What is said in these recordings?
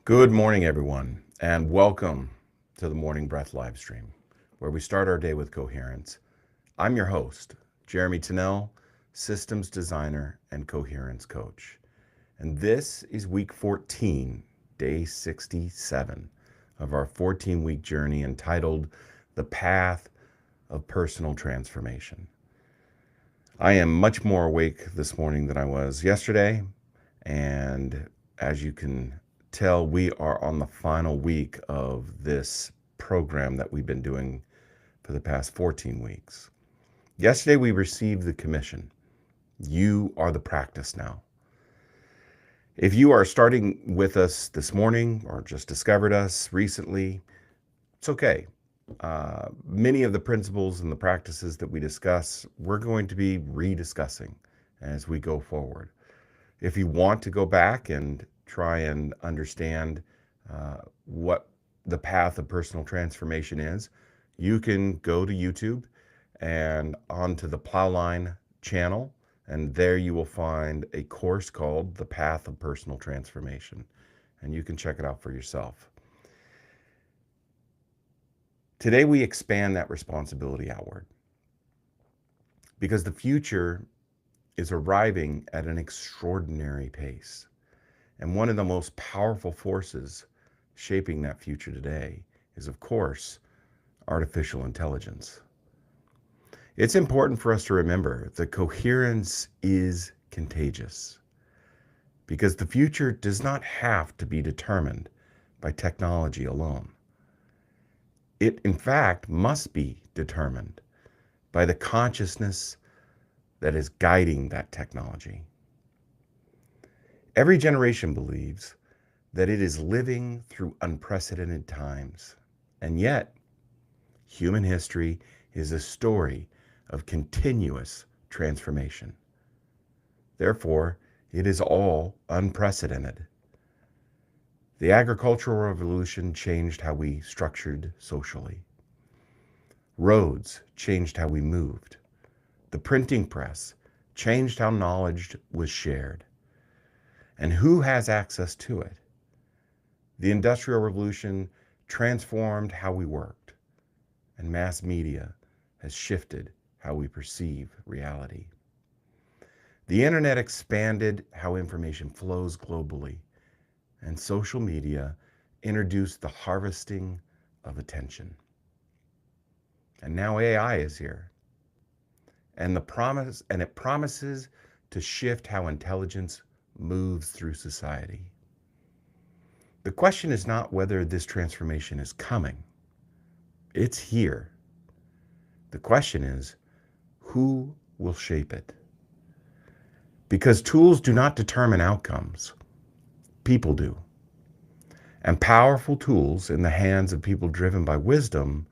Good morning, everyone, and welcome to the Morning Breath Livestream, where we start our day with coherence. I'm your host, Jeremy Tennell, systems designer and coherence coach. And this is week 14, day 67 of our 14-week journey entitled The Path of Personal Transformation. I am much more awake this morning than I was yesterday, and as you can tell, we are on the final week of this program that we've been doing for the past 14 weeks. Yesterday, we received the commission. You are the practice now. If you are starting with us this morning or just discovered us recently, it's okay. Many of the principles and the practices that we discuss, we're going to be rediscussing as we go forward. If you want to go back and try and understand what the path of personal transformation is, you can go to YouTube and onto the Plowline channel, and there you will find a course called The Path of Personal Transformation, and you can check it out for yourself. Today, we expand that responsibility outward because the future is arriving at an extraordinary pace. And one of the most powerful forces shaping that future today is, of course, artificial intelligence. It's important for us to remember that coherence is contagious because the future does not have to be determined by technology alone. It, in fact, must be determined by the consciousness that is guiding that technology. Every generation believes that it is living through unprecedented times, and yet human history is a story of continuous transformation. Therefore, it is all unprecedented. The agricultural revolution changed how we structured socially. Roads changed how we moved. The printing press changed how knowledge was shared. And who has access to it? The Industrial Revolution transformed how we worked, and mass media has shifted how we perceive reality. The internet expanded how information flows globally, and social media introduced the harvesting of attention. And now AI is here, and it promises to shift how intelligence moves through society. The question is not whether this transformation is coming. It's here. The question is, who will shape it? Because tools do not determine outcomes. People do. And powerful tools in the hands of people driven by wisdom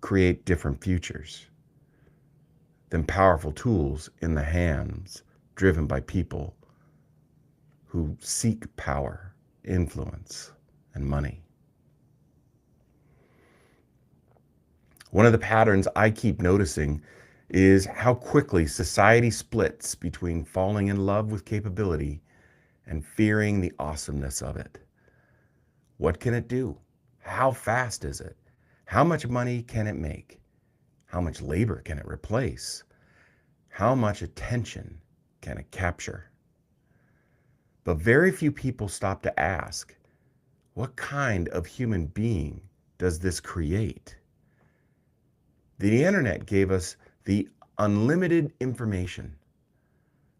create different futures than powerful tools in the hands driven by people who seek power, influence, and money. One of the patterns I keep noticing is how quickly society splits between falling in love with capability and fearing the awesomeness of it. What can it do? How fast is it? How much money can it make? How much labor can it replace? How much attention can it capture? But very few people stop to ask, what kind of human being does this create? The internet gave us the unlimited information.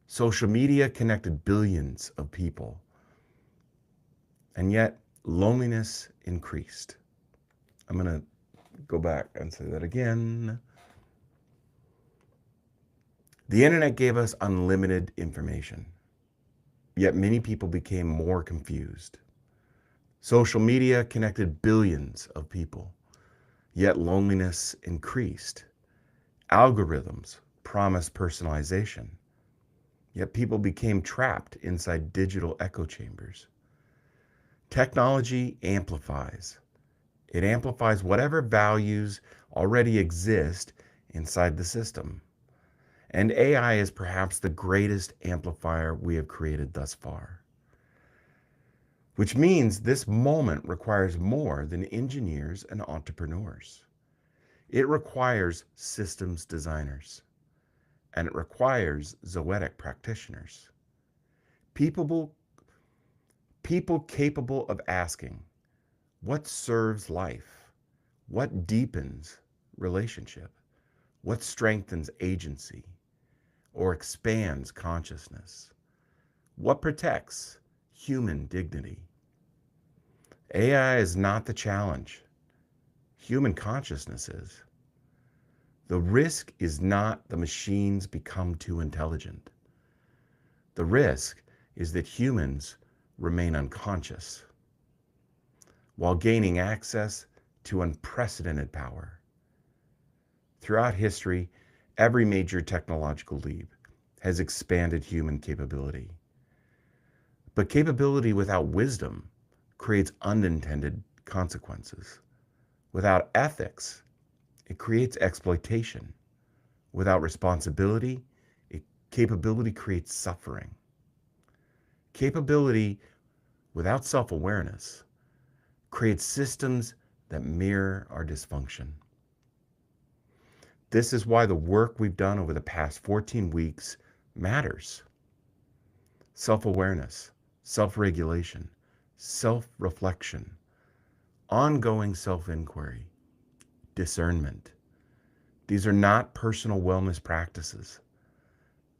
Social media connected billions of people, and yet loneliness increased. I'm going to go back and say that again. The internet gave us unlimited information, yet many people became more confused. Social media connected billions of people, yet loneliness increased. Algorithms promised personalization, yet people became trapped inside digital echo chambers. Technology amplifies. It amplifies whatever values already exist inside the system. And AI is perhaps the greatest amplifier we have created thus far. which means this moment requires more than engineers and entrepreneurs. It requires systems designers, and it requires Zoetic practitioners. People, people capable of asking, what serves life? What deepens relationship? What strengthens agency or expands consciousness? What protects human dignity? AI is not the challenge. Human consciousness is. The risk is not the machines become too intelligent. The risk is that humans remain unconscious while gaining access to unprecedented power. Throughout history, every major technological leap has expanded human capability. But capability without wisdom creates unintended consequences. Without ethics, it creates exploitation. Without responsibility, capability creates suffering. Capability without self-awareness creates systems that mirror our dysfunction. This is why the work we've done over the past 14 weeks matters. Self-awareness, self-regulation, self-reflection, ongoing self-inquiry, discernment. These are not personal wellness practices.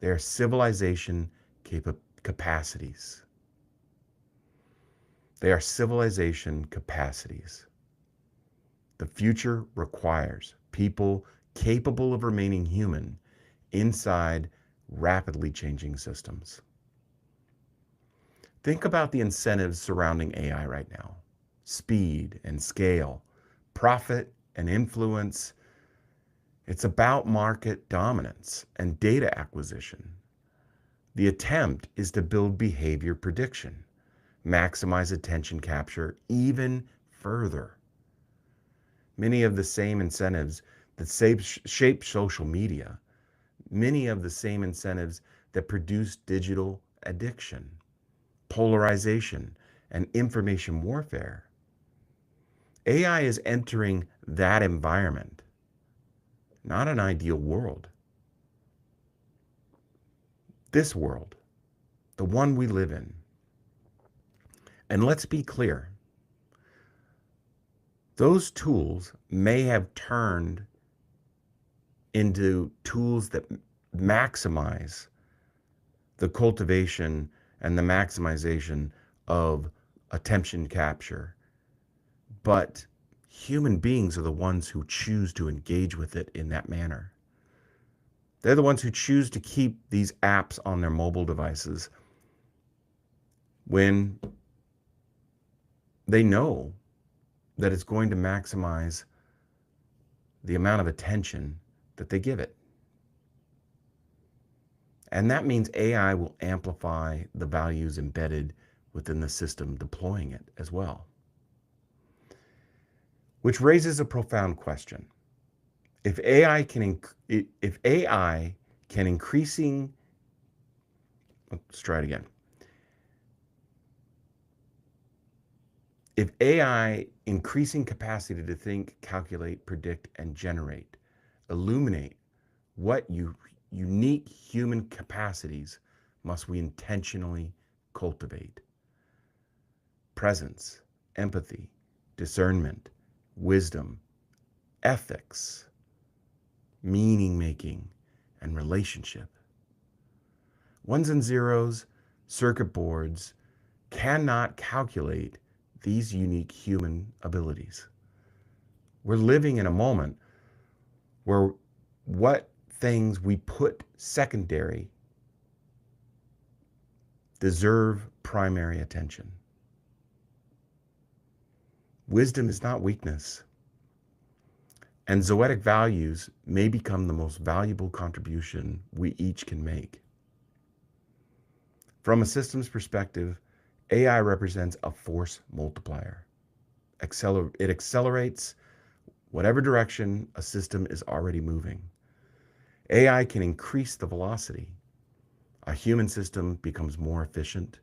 They are civilization capacities. They are civilization capacities. The future requires people capable of remaining human inside rapidly changing systems. Think about the incentives surrounding AI right now. Speed and scale, profit and influence. It's about market dominance and data acquisition. The attempt is to build behavior prediction, maximize attention capture even further. Many of the same incentives that shape social media, many of the same incentives that produce digital addiction, polarization, and information warfare. AI is entering that environment, not an ideal world. This world, the one we live in. And let's be clear, those tools may have turned into tools that maximize the cultivation and the maximization of attention capture. But human beings are the ones who choose to engage with it in that manner. They're the ones who choose to keep these apps on their mobile devices when they know that it's going to maximize the amount of attention that they give it. And that means AI will amplify the values embedded within the system deploying it as well. Which raises a profound question. If AI can increasing, let's try it again. If AI increasing capacity to think, calculate, predict, and generate, illuminate what unique human capacities must we intentionally cultivate? Presence, empathy, discernment, wisdom, ethics, meaning-making, and relationship. Ones and zeros, circuit boards cannot calculate these unique human abilities. We're living in a moment where what things we put secondary deserve primary attention. Wisdom is not weakness, and Zoetic values may become the most valuable contribution we each can make. From a systems perspective, AI represents a force multiplier. It accelerates whatever direction a system is already moving. AI can increase the velocity. A human system becomes more efficient.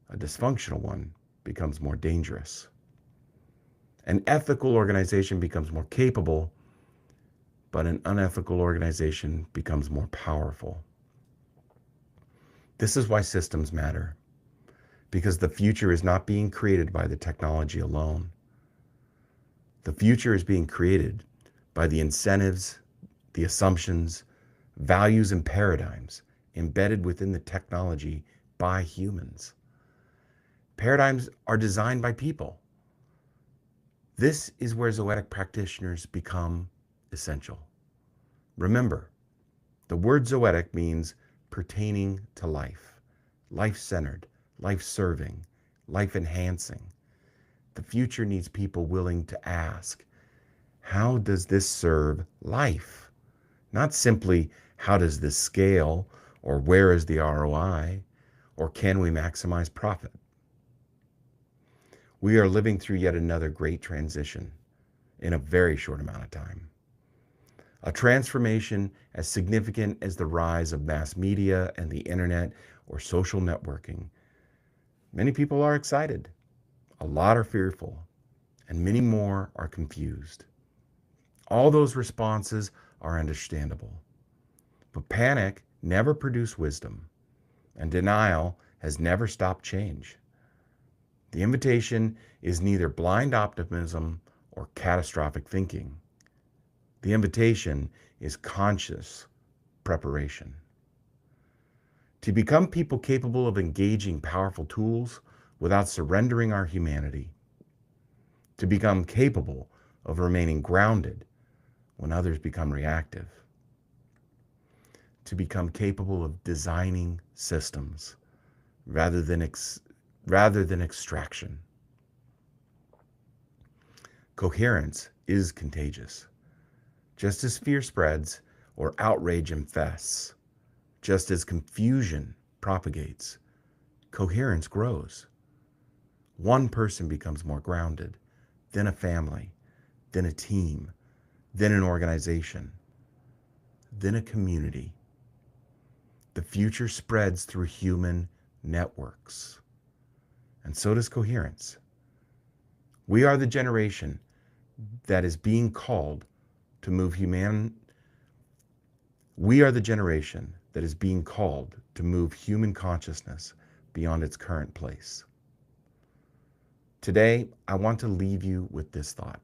A dysfunctional one becomes more dangerous. An ethical organization becomes more capable, but an unethical organization becomes more powerful. This is why systems matter, because the future is not being created by the technology alone. The future is being created by the incentives, the assumptions, values, and paradigms embedded within the technology by humans. Paradigms are designed by people. This is where Zoetic practitioners become essential. Remember, the word Zoetic means pertaining to life, life-centered, life-serving, life-enhancing. The future needs people willing to ask, how does this serve life? Not simply, how does this scale, or where is the ROI, or can we maximize profit? We are living through yet another great transition in a very short amount of time. A transformation as significant as the rise of mass media and the internet or social networking. Many people are excited, a lot are fearful, and many more are confused. All those responses are understandable. But panic never produced wisdom, and denial has never stopped change. The invitation is neither blind optimism or catastrophic thinking. The invitation is conscious preparation. To become people capable of engaging powerful tools without surrendering our humanity. To become capable of remaining grounded when others become reactive. To become capable of designing systems rather than extraction. Coherence is contagious. Just as fear spreads or outrage infests, just as confusion propagates, coherence grows. One person becomes more grounded, then a family, then a team, then an organization, then a community. The future spreads through human networks. And so does coherence. We are the generation that is being called to move human consciousness beyond its current place. Today, I want to leave you with this thought.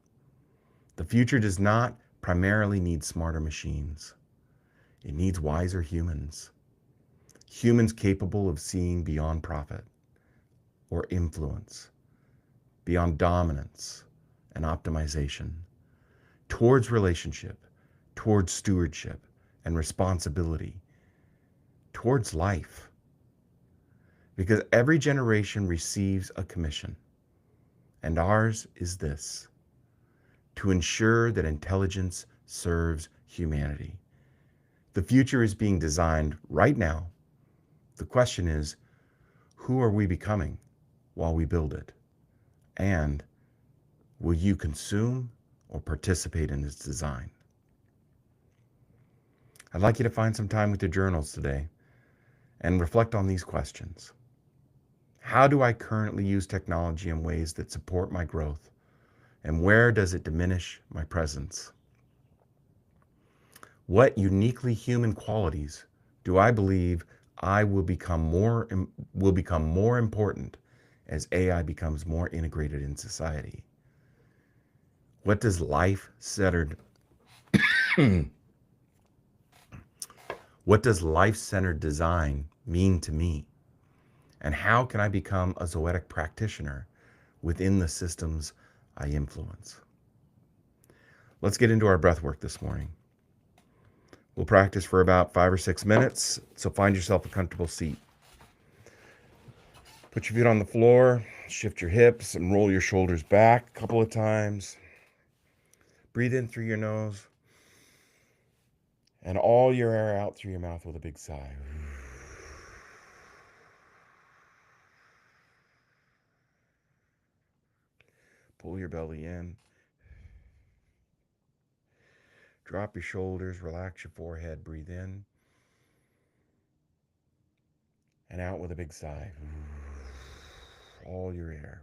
The future does not primarily need smarter machines. It needs wiser humans. Humans capable of seeing beyond profit or influence, beyond dominance and optimization, towards relationship, towards stewardship and responsibility, towards life. Because every generation receives a commission, and ours is this: to ensure that intelligence serves humanity. The future is being designed right now. The question is, who are we becoming while we build it? And will you consume or participate in its design? I'd like you to find some time with your journals today and reflect on these questions. How do I currently use technology in ways that support my growth? And where does it diminish my presence? What uniquely human qualities do I believe will become more important as AI becomes more integrated in society? What does life-centered design mean to me? And how can I become a Zoetic practitioner within the systems I influence? Let's get into our breath work this morning. We'll practice for about 5 or 6 minutes, so find yourself a comfortable seat. Put your feet on the floor, shift your hips, and roll your shoulders back a couple of times. Breathe in through your nose, and all your air out through your mouth with a big sigh. Pull your belly in. Drop your shoulders, relax your forehead, breathe in. And out with a big sigh. All your air.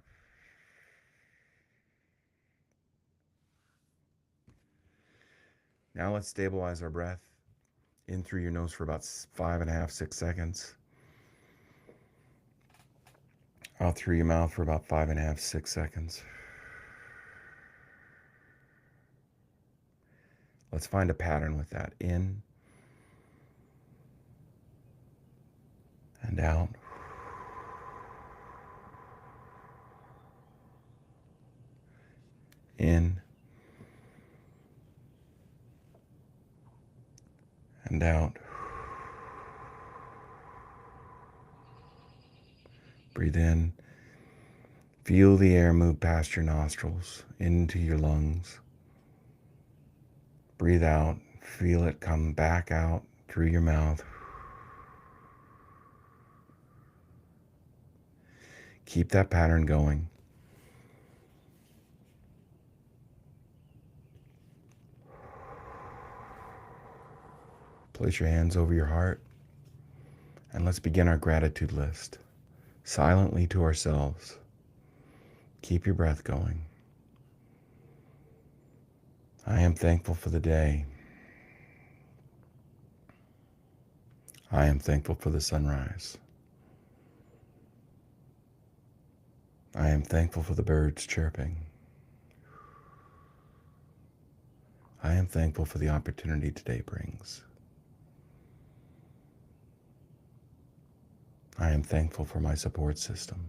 Now let's stabilize our breath. In through your nose for about 5.5, 6 seconds. Out through your mouth for about 5.5, 6 seconds. Let's find a pattern with that. In and out. In and out. Breathe in. Feel the air move past your nostrils into your lungs. Breathe out. Feel it come back out through your mouth. Keep that pattern going. Place your hands over your heart and let's begin our gratitude list. Silently to ourselves. Keep your breath going. I am thankful for the day. I am thankful for the sunrise. I am thankful for the birds chirping. I am thankful for the opportunity today brings. I am thankful for my support system.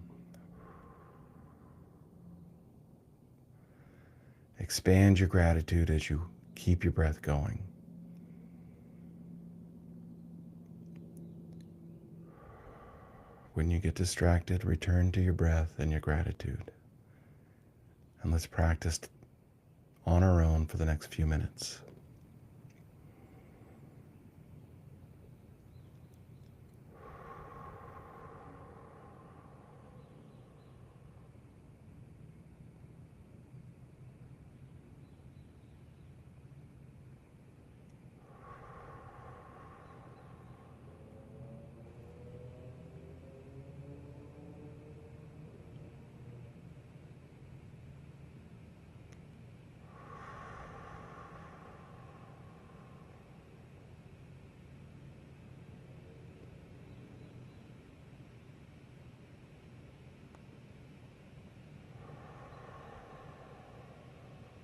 Expand your gratitude as you keep your breath going. When you get distracted, return to your breath and your gratitude. And let's practice on our own for the next few minutes.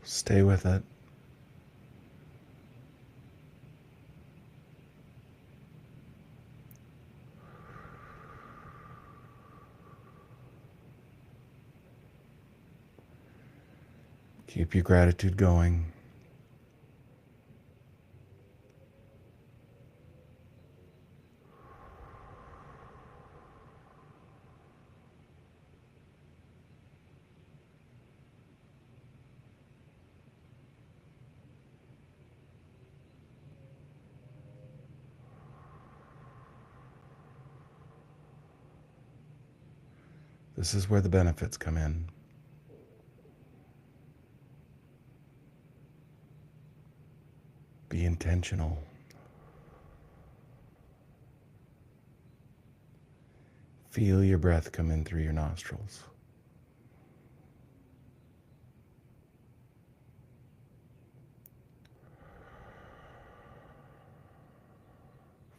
Stay with it. Keep your gratitude going. This is where the benefits come in. Be intentional. Feel your breath come in through your nostrils.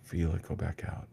Feel it go back out.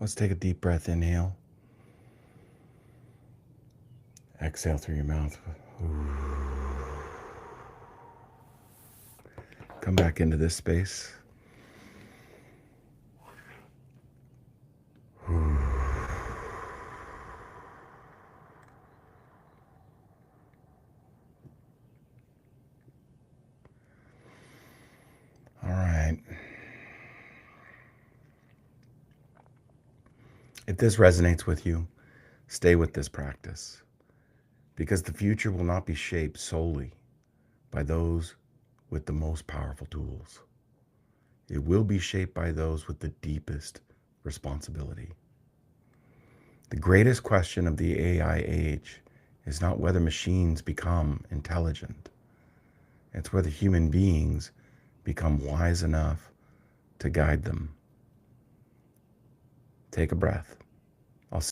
Let's take a deep breath. Inhale. Exhale through your mouth. Come back into this space. All right. If this resonates with you, stay with this practice, because the future will not be shaped solely by those with the most powerful tools. It will be shaped by those with the deepest responsibility. The greatest question of the AI age is not whether machines become intelligent. It's whether human beings become wise enough to guide them. Take a breath.